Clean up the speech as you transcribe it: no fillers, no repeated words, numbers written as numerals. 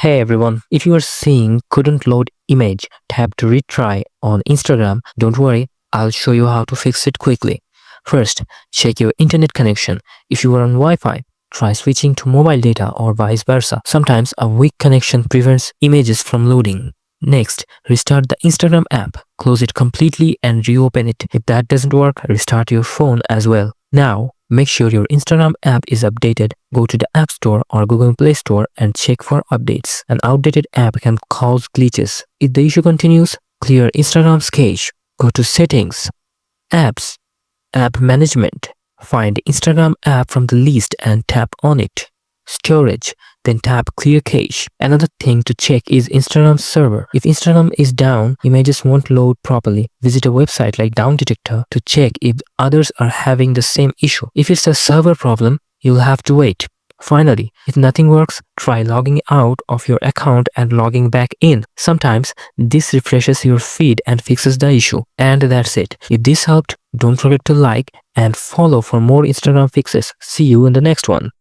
Hey everyone, if you are seeing couldn't load image, tap to retry on Instagram, don't worry, I'll show you how to fix it quickly. First, check your internet connection. If you are on Wi-Fi, try switching to mobile data or vice versa. Sometimes a weak connection prevents images from loading. Next, restart the Instagram app, close it completely and reopen it. If that doesn't work, restart your phone as well. Now, make sure your Instagram app is updated. Go to the App Store or Google Play Store and check for updates. An outdated app can cause glitches. If the issue continues, clear Instagram's cache. Go to Settings, Apps, App Management. Find Instagram app from the list and tap on it. Storage, then tap Clear Cache. Another thing to check is Instagram's server. If Instagram is down, images won't load properly. Visit a website like Down Detector to check if others are having the same issue. If it's a server problem, you'll have to wait. Finally, if nothing works, try logging out of your account and logging back in. Sometimes this refreshes your feed and fixes the issue. And that's it. If this helped, don't forget to like and follow for more Instagram fixes. See you in the next one.